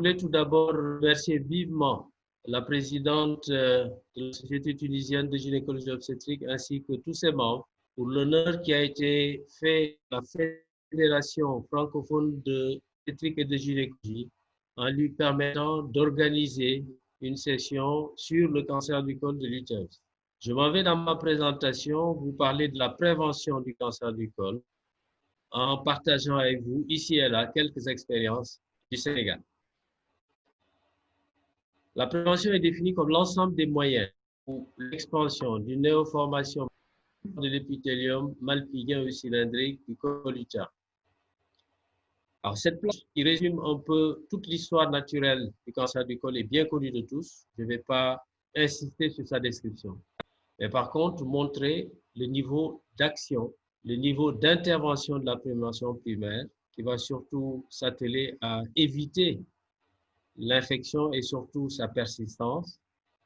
voulais tout d'abord remercier vivement la présidente de la Société tunisienne de gynécologie obstétrique ainsi que tous ses membres pour l'honneur qui a été fait à la Fédération francophone de obstétrique et de gynécologie en lui permettant d'organiser une session sur le cancer du col de l'utérus. Je m'en vais dans ma présentation vous parler de la prévention du cancer du col en partageant avec vous ici et là quelques expériences du Sénégal. La prévention est définie comme l'ensemble des moyens pour l'expansion d'une néoformation de l'épithélium malpigien ou cylindrique du col utérin. Alors, cette planche qui résume un peu toute l'histoire naturelle du cancer du col est bien connue de tous. Je ne vais pas insister sur sa description. Mais par contre, montrer le niveau d'action, le niveau d'intervention de la prévention primaire qui va surtout s'atteler à éviter l'infection et surtout sa persistance,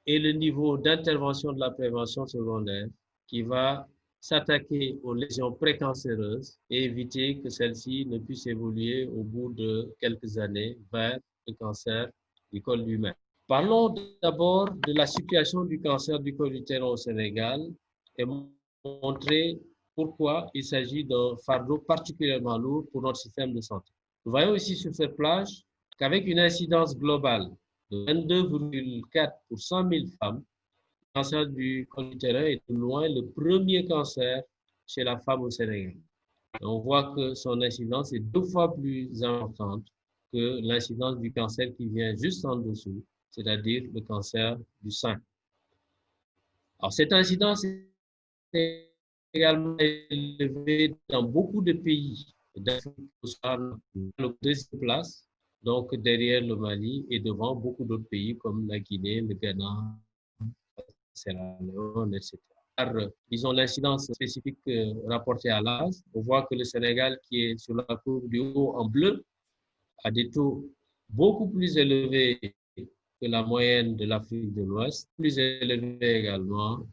et le niveau d'intervention de la prévention secondaire qui va s'attaquer aux lésions précancéreuses et éviter que celles-ci ne puissent évoluer au bout de quelques années vers le cancer du col lui-même. Parlons d'abord de la situation du cancer du col utérin au Sénégal et montrer pourquoi il s'agit d'un fardeau particulièrement lourd pour notre système de santé. Nous voyons ici sur cette plage qu'avec une incidence globale de 22,4 pour 100 000 femmes, le cancer du col utérin est de loin le premier cancer chez la femme au Sénégal. Et on voit que son incidence est 2 fois plus importante que l'incidence du cancer qui vient juste en dessous, c'est-à-dire le cancer du sein. Alors, cette incidence est également élevée dans beaucoup de pays d'Afrique australe, à la deuxième place, donc derrière le Mali et devant beaucoup d'autres pays comme la Guinée, le Ghana, Sierra Leone, etc. Disons l'incidence spécifique rapportée à l'âge, on voit que le Sénégal, qui est sur la courbe du haut en bleu, a des taux beaucoup plus élevés que la moyenne de l'Afrique de l'Ouest, plus élevés également.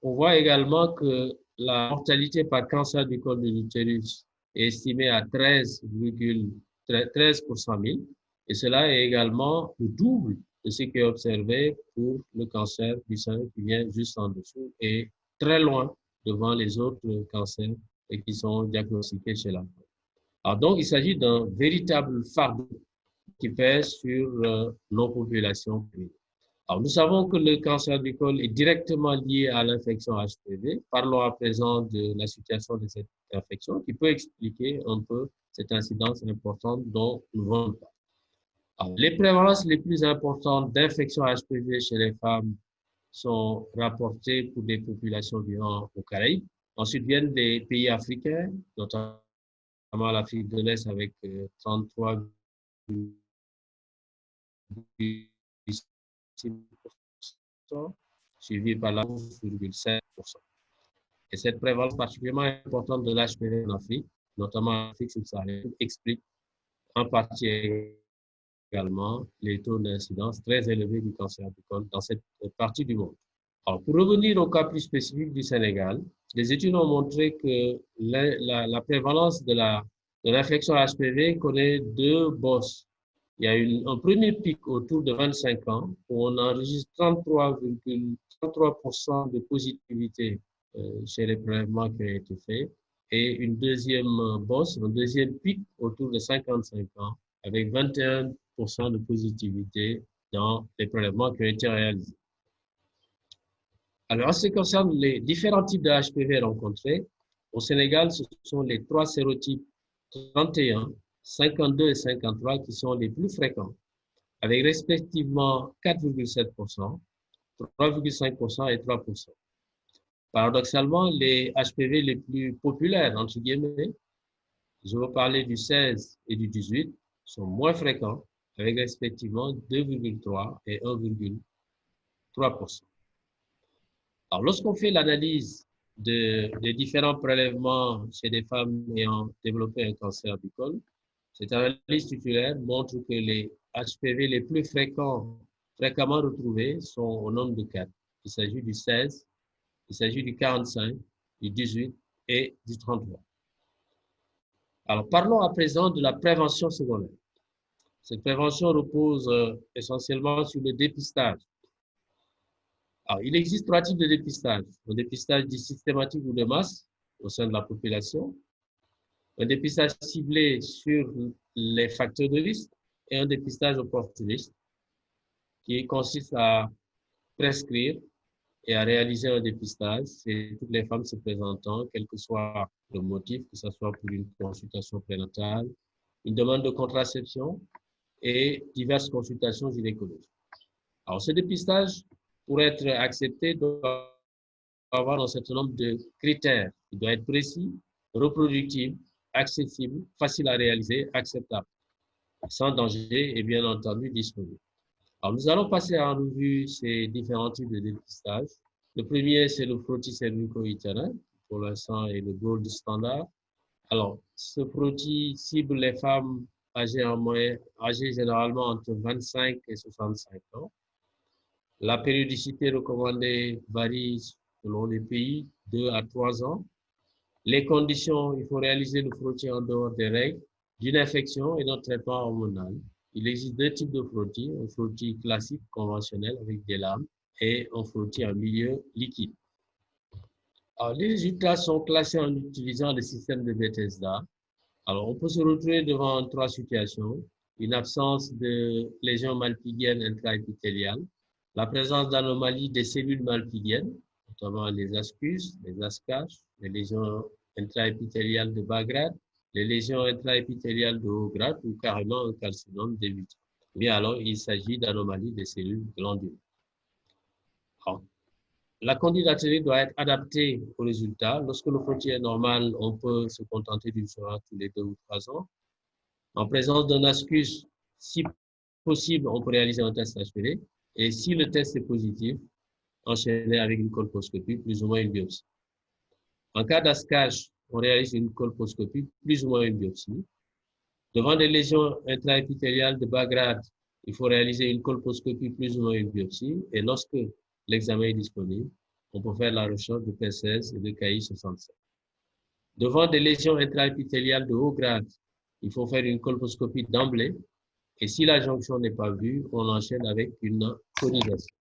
On voit également que la mortalité par cancer du col de l'utérus est estimée à 13 pour 100 000, et cela est également le double de ce qui est observé pour le cancer du sein qui vient juste en dessous et très loin devant les autres cancers qui sont diagnostiqués chez la femme. Alors donc, il s'agit d'un véritable fardeau qui pèse sur nos populations. Alors, nous savons que le cancer du col est directement lié à l'infection HPV. Parlons à présent de la situation de cette infection qui peut expliquer un peu cette incidence importante dont nous venons de parler. Alors, les prévalences les plus importantes d'infection HPV chez les femmes sont rapportées pour des populations vivant aux Caraïbes. Ensuite viennent des pays africains, notamment l'Afrique de l'Est avec 33,6%, suivi par la 11,7%. Et cette prévalence particulièrement importante de l'HPV en Afrique, notamment en Afrique subsaharienne, explique en partie également les taux d'incidence très élevés du cancer du col dans cette partie du monde. Alors, pour revenir au cas plus spécifique du Sénégal, les études ont montré que la prévalence de l'infection HPV connaît 2 bosses. Il y a un premier pic autour de 25 ans où on enregistre 33% de positivité chez les prélèvements qui ont été faits et une deuxième bosse, un deuxième pic autour de 55 ans avec 21% de positivité dans les prélèvements qui ont été réalisés. Alors, en ce qui concerne les différents types de HPV rencontrés, au Sénégal, ce sont les 3 sérotypes 31, 52 et 53 qui sont les plus fréquents, avec respectivement 4,7%, 3,5% et 3%. Paradoxalement, les HPV les plus populaires, entre guillemets, je veux parler du 16 et du 18, sont moins fréquents, avec respectivement 2,3 et 1,3%. Alors, lorsqu'on fait l'analyse des différents prélèvements chez des femmes ayant développé un cancer du col, cette analyse titulaire montre que les HPV les plus fréquemment retrouvés sont au nombre de 4. Il s'agit du 16, il s'agit du 45, du 18 et du 33. Alors, parlons à présent de la prévention secondaire. Cette prévention repose essentiellement sur le dépistage. Alors, il existe 3 types de dépistage. Un dépistage dit systématique ou de masse au sein de la population, un dépistage ciblé sur les facteurs de risque et un dépistage opportuniste qui consiste à prescrire et à réaliser un dépistage chez toutes les femmes se présentant, quel que soit le motif, que ce soit pour une consultation prénatale, une demande de contraception et diverses consultations gynécologiques. Alors, ce dépistage, pour être accepté, doit avoir un certain nombre de critères. Il doit être précis, reproductible, accessible, facile à réaliser, acceptable, sans danger et bien entendu disponible. Alors, nous allons passer en revue ces différents types de dépistage. Le premier, c'est le frottis cervico-utérin, pour l'instant est le gold standard. Alors, ce frottis cible les femmes âgées généralement entre 25 et 65 ans. La périodicité recommandée varie selon les pays, 2 à 3 ans. Les conditions, il faut réaliser le frottis en dehors des règles, d'une infection et d'un traitement hormonal. Il existe 2 types de frottis, un frottis classique conventionnel avec des lames et un frottis en milieu liquide. Alors, les résultats sont classés en utilisant le système de Bethesda. Alors, on peut se retrouver devant 3 situations. Une absence de lésions malpighiennes intraépithéliales, la présence d'anomalies des cellules malpighiennes, notamment les ascus, les ascaches, les lésions intraépithéliales de bas grade, les lésions intraépithéliales de haut grade ou carrément un carcinome des vitres. Bien alors, il s'agit d'anomalies des cellules glandulaires. Alors, la candidature doit être adaptée aux résultats. Lorsque le frottis est normal, on peut se contenter d'une séance tous les 2 ou 3 ans. En présence d'un ascus, si possible, on peut réaliser un test HPV. Et si le test est positif, enchaîner avec une colposcopie, plus ou moins une biopsie. En cas d'ascache, on réalise une colposcopie, plus ou moins une biopsie. Devant des lésions intraépithéliales de bas grade, il faut réaliser une colposcopie, plus ou moins une biopsie. Et lorsque l'examen est disponible, on peut faire la recherche de P16 et de KI67. Devant des lésions intraépithéliales de haut grade, il faut faire une colposcopie d'emblée. Et si la jonction n'est pas vue, on enchaîne avec une conisation.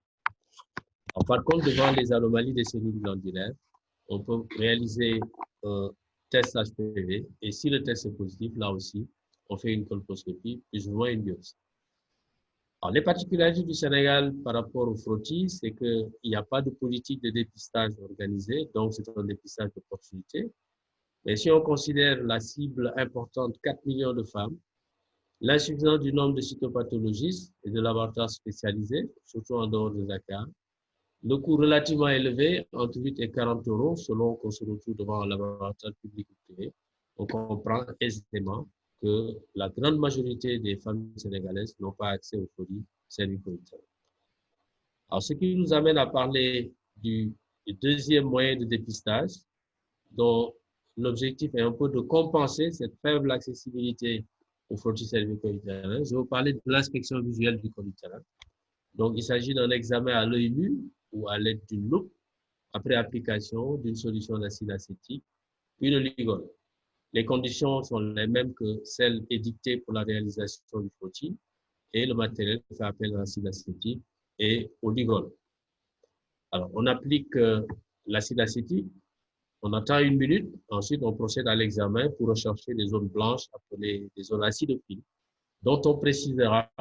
Par contre, devant les anomalies des cellules glandulaires, on peut réaliser un test HPV. Et si le test est positif, là aussi, on fait une colposcopie, plus ou moins une biopsie. Alors, les particularités du Sénégal par rapport au frottis, c'est qu'il n'y a pas de politique de dépistage organisée, donc c'est un dépistage d'opportunité. Mais si on considère la cible importante, 4 millions de femmes, l'insuffisance du nombre de cytopathologistes et de laboratoires spécialisés, surtout en dehors de Dakar, le coût relativement élevé, entre 8 et 40 euros, selon qu'on se retrouve devant un laboratoire public ou privé, on comprend aisément que la grande majorité des femmes sénégalaises n'ont pas accès au frottis cervico-utérin. Alors, ce qui nous amène à parler du deuxième moyen de dépistage, dont l'objectif est un peu de compenser cette faible accessibilité au frottis cervico-utérin. Je vais vous parler de l'inspection visuelle du col utérin. Donc, il s'agit d'un examen à l'œil nu ou à l'aide d'une loupe après application d'une solution d'acide acétique, puis le ligol. Les conditions sont les mêmes que celles édictées pour la réalisation du frottis et le matériel fait appel à l'acide acétique et au ligol. Alors, on applique l'acide acétique, on attend 1 minute, ensuite on procède à l'examen pour rechercher des zones blanches appelées des zones acidophiles, dont on précisera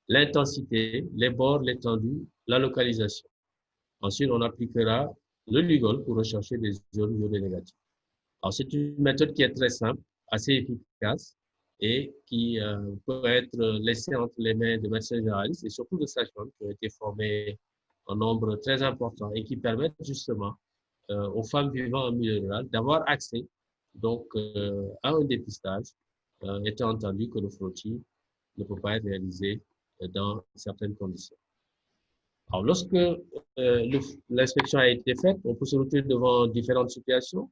l'intensité, les bords, l'étendue, la localisation. Ensuite, on appliquera le ligol pour rechercher des zones iodées négatives. Alors, c'est une méthode qui est très simple, assez efficace et qui peut être laissée entre les mains de médecins généralistes et surtout de sages-femmes qui ont été formés en nombre très important et qui permettent justement aux femmes vivant en milieu rural d'avoir accès donc à un dépistage, étant entendu que le frottis ne peut pas être réalisé dans certaines conditions. Alors, lorsque l'inspection a été faite, on peut se retrouver devant différentes situations,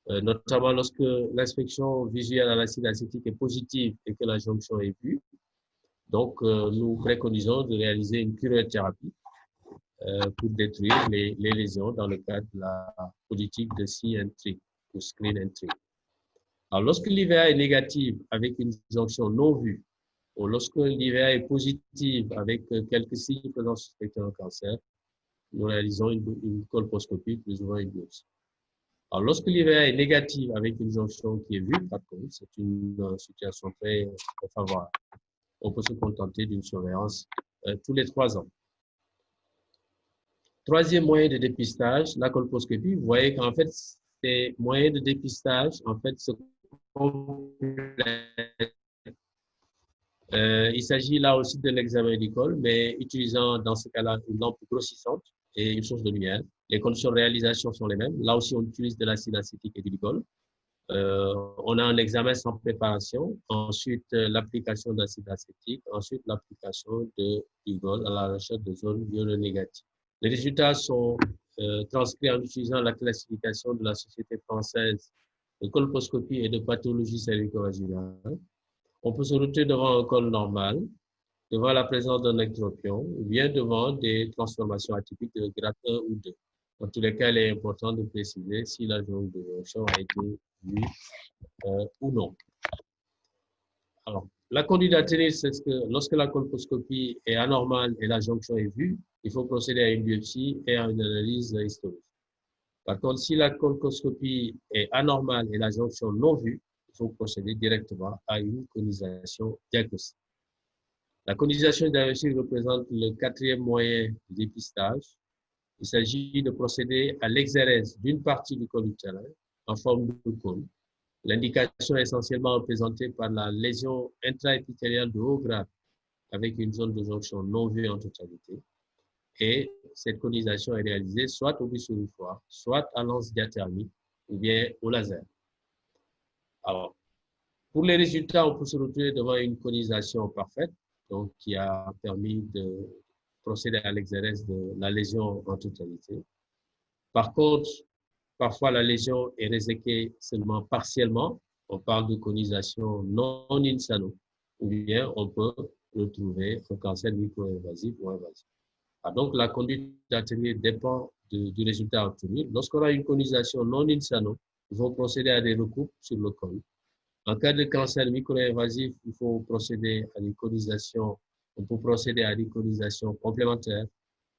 notamment lorsque l'inspection visuelle à l'acide acétique est positive et que la jonction est vue. Donc, nous préconisons de réaliser une curothérapie pour détruire les lésions dans le cadre de la politique de see and treat ou screen and treat. Alors, lorsque l'IVA est négative avec une jonction non vue Ou lorsque l'IVA est positive avec quelques signes faisant suspecter un cancer, nous réalisons une colposcopie, plus ou moins une biopsie. Alors, lorsque l'IVA est négative avec une jonction qui est vue, par contre, c'est une situation très favorable. On peut se contenter d'une surveillance tous les 3 ans. Troisième moyen de dépistage, la colposcopie. Vous voyez qu'en fait, ces moyens de dépistage, en fait, se complètent. Il s'agit là aussi de l'examen du col, mais utilisant dans ce cas-là une lampe grossissante et une source de lumière. Les conditions de réalisation sont les mêmes. Là aussi, on utilise de l'acide acétique et du glycol. On a un examen sans préparation, ensuite l'application d'acide acétique, ensuite l'application de glycol à la recherche de zones violet-négatives. Les résultats sont transcrits en utilisant la classification de la Société française de colposcopie et de pathologie cervico-vaginale. On peut se retrouver devant un col normal, devant la présence d'un ectropion, ou bien devant des transformations atypiques de grade 1 ou 2. Dans tous les cas, il est important de préciser si la zone de jonction a été vue ou non. Alors, la conduite à tenir, c'est que lorsque la colposcopie est anormale et la jonction est vue, il faut procéder à une biopsie et à une analyse historique. Par contre, si la colposcopie est anormale et la jonction non vue, il faut procéder directement à une conisation diagnostique. La conisation diagnostique représente le 4e moyen de dépistage. Il s'agit de procéder à l'exérèse d'une partie du col utérin en forme de cône. L'indication est essentiellement représentée par la lésion intraépithéliale de haut grade avec une zone de jonction non vue en totalité. Et cette conisation est réalisée soit au buissonnifoire, soit à lance diathermique ou bien au laser. Alors, pour les résultats, on peut se retrouver devant une conisation parfaite, donc qui a permis de procéder à l'exérèse de la lésion en totalité. Par contre, parfois la lésion est réséquée seulement partiellement. On parle de conisation non insano, ou bien on peut retrouver un cancer micro-invasif ou invasif. Donc, la conduite à tenir dépend du résultat obtenu. Lorsqu'on a une conisation non insano, il faut procéder à des recoupes sur le col. En cas de cancer micro-invasif, il faut procéder à une conisation, on peut procéder à une conisation complémentaire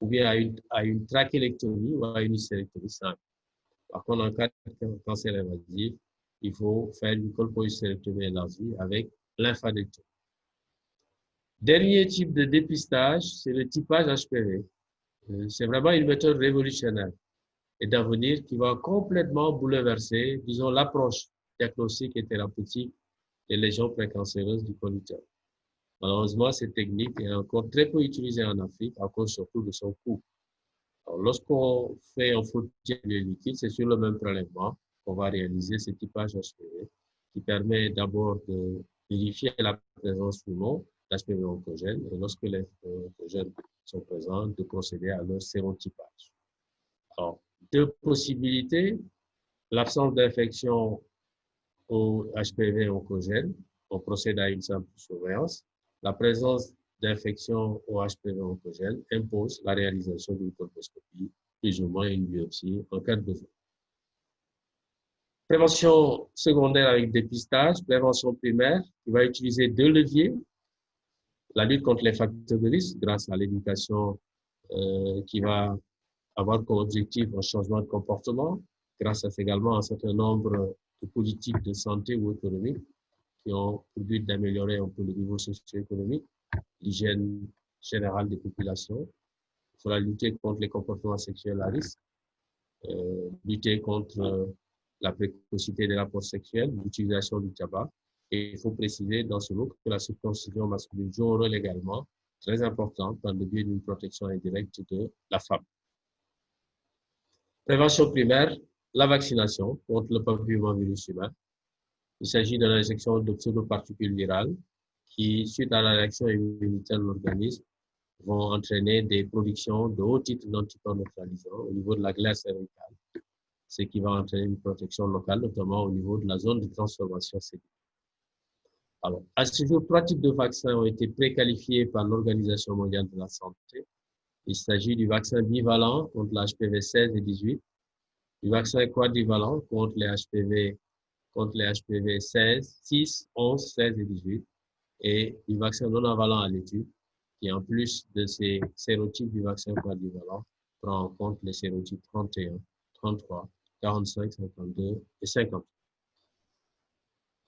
ou bien à une trachélectomie ou à une hystérectomie simple. Par contre, en cas de cancer invasif, il faut faire une colpohystérectomie élargie avec lymphadenectomie. Dernier type de dépistage, c'est le typage HPV. C'est vraiment une méthode révolutionnaire et d'avenir qui va complètement bouleverser, disons, l'approche diagnostique et thérapeutique des lésions précancéreuses du col utérin. Malheureusement, cette technique est encore très peu utilisée en Afrique à cause surtout de son coût. Lorsqu'on fait un frottis liquide, c'est sur le même prélèvement qu'on va réaliser ce typage HPV qui permet d'abord de vérifier la présence ou non d'HPV oncogène et lorsque les oncogènes sont présents, de procéder à leur sérotypage. Alors, 2 possibilités, l'absence d'infection au HPV oncogène, on procède à une simple surveillance. La présence d'infection au HPV oncogène impose la réalisation d'une colposcopie, plus ou moins une biopsie en cas de besoin. Prévention secondaire avec dépistage, prévention primaire, qui va utiliser 2 leviers. La lutte contre les facteurs de risque grâce à l'éducation qui va avoir comme objectif un changement de comportement, grâce à également un certain nombre de politiques de santé ou économiques qui ont pour but d'améliorer un peu le niveau socio-économique, l'hygiène générale des populations. Il faudra lutter contre les comportements sexuels à risque, lutter contre la précocité des rapports sexuels, l'utilisation du tabac. Et il faut préciser dans ce lot que la circoncision masculine joue un rôle également très important par le biais d'une protection indirecte de la femme. Prévention primaire, la vaccination contre le papillomavirus humain. Il s'agit de l'injection de pseudoparticules virales qui, suite à la réaction immunitaire de l'organisme, vont entraîner des productions de hauts titres d'anticorps neutralisants au niveau de la glaire cervicale, ce qui va entraîner une protection locale, notamment au niveau de la zone de transformation cellulaire. Alors, à ce jour, 3 types de vaccins ont été préqualifiés par l'Organisation mondiale de la santé. Il s'agit du vaccin bivalent contre l'HPV 16 et 18, du vaccin quadrivalent contre les HPV 16, 6, 11, 16 et 18, et du vaccin non avalent à l'étude, qui en plus de ces sérotypes du vaccin quadrivalent, prend en compte les sérotypes 31, 33, 45, 52 et 50.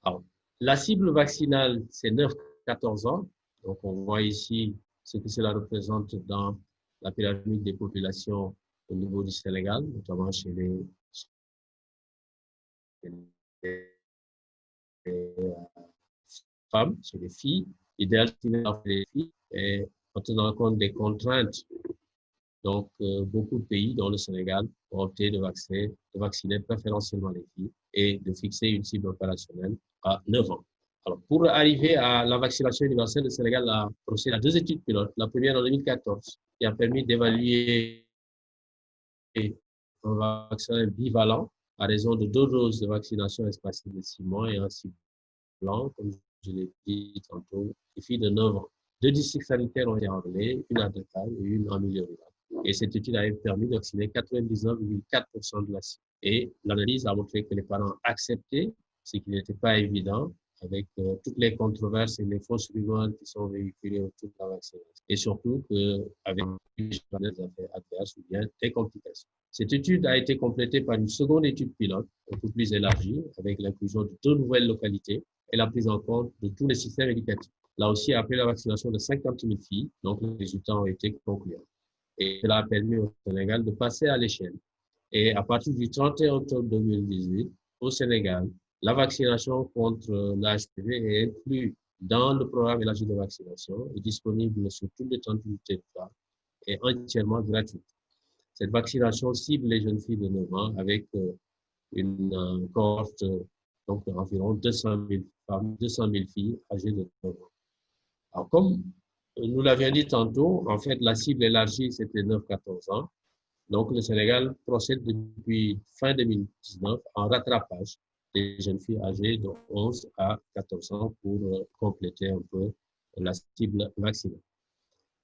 Alors, la cible vaccinale, c'est 9-14 ans. Donc, on voit ici ce que cela représente dans la pyramide des populations au niveau du Sénégal, notamment chez les femmes, chez les filles, idéal chez les filles, et en tenant compte des contraintes. Donc, beaucoup de pays, dont le Sénégal, ont opté de vacciner préférentiellement les filles et de fixer une cible opérationnelle à 9 ans. Alors, pour arriver à la vaccination universelle, le Sénégal a procédé à 2 études pilotes. La première en 2014, qui a permis d'évaluer un vaccin bivalent à raison de 2 doses de vaccination espacées de 6 mois et un ciblant, comme je l'ai dit tantôt, des filles de 9 ans. 2 districts sanitaires ont été enrôlés, une à Dakar et une en milieu rural. Et cette étude a permis de vacciner 99,4% de la cible. Et l'analyse a montré que les parents acceptaient, ce qui n'était pas évident, avec toutes les controverses et les fausses rumeurs qui sont véhiculées autour de la vaccination. Et surtout qu'avec des effets adverses ou bien des complications. Cette étude a été complétée par une seconde étude pilote, un peu plus élargie, avec l'inclusion de 2 nouvelles localités et la prise en compte de tous les systèmes éducatifs. Là aussi, après la vaccination de 50 000 filles, donc les résultats ont été concluants. Et cela a permis au Sénégal de passer à l'échelle. Et à partir du 31 octobre 2018, au Sénégal, la vaccination contre l'HPV est inclue dans le programme élargi de vaccination, est disponible sur toute l'étendue du territoire et entièrement gratuite. Cette vaccination cible les jeunes filles de 9 ans avec une cohorte, donc environ 200 000 femmes, 200 000 filles âgées de 9 ans. Alors, comme nous l'avions dit tantôt, en fait, la cible élargie, c'était 9-14 ans. Donc, le Sénégal procède depuis fin 2019 en rattrapage des jeunes filles âgées de 11 à 14 ans pour compléter un peu la cible vaccinale.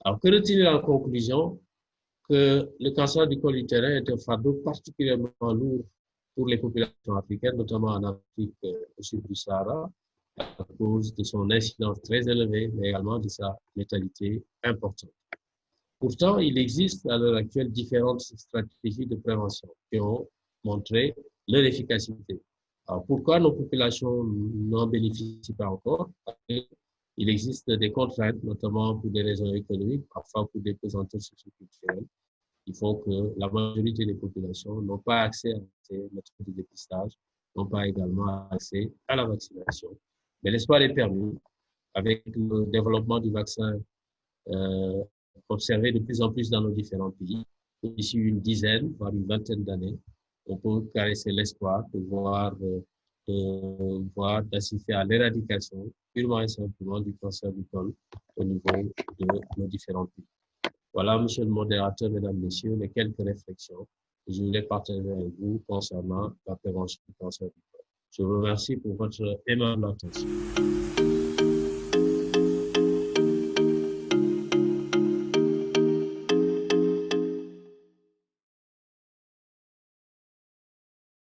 Alors, que retenir en conclusion? Que le cancer du col utérin est un fardeau particulièrement lourd pour les populations africaines, notamment en Afrique au sud du Sahara, à cause de son incidence très élevée, mais également de sa létalité importante. Pourtant, il existe à l'heure actuelle différentes stratégies de prévention qui ont montré leur efficacité. Alors, pourquoi nos populations n'en bénéficient pas encore? Il existe des contraintes, notamment pour des raisons économiques, parfois pour des pesanteurs socioculturelles, qui font que la majorité des populations n'ont pas accès à ces méthodes de dépistage, n'ont pas également accès à la vaccination. Mais l'espoir est permis avec le développement du vaccin observé de plus en plus dans nos différents pays. D'ici une dizaine, voire une vingtaine d'années, on peut caresser l'espoir de voir, d'assister à l'éradication purement et simplement du cancer du col au niveau de nos différents pays. Voilà, monsieur le modérateur, mesdames, messieurs, les quelques réflexions que je voulais partager avec vous concernant la prévention du cancer du col. Je vous remercie pour votre aimable attention.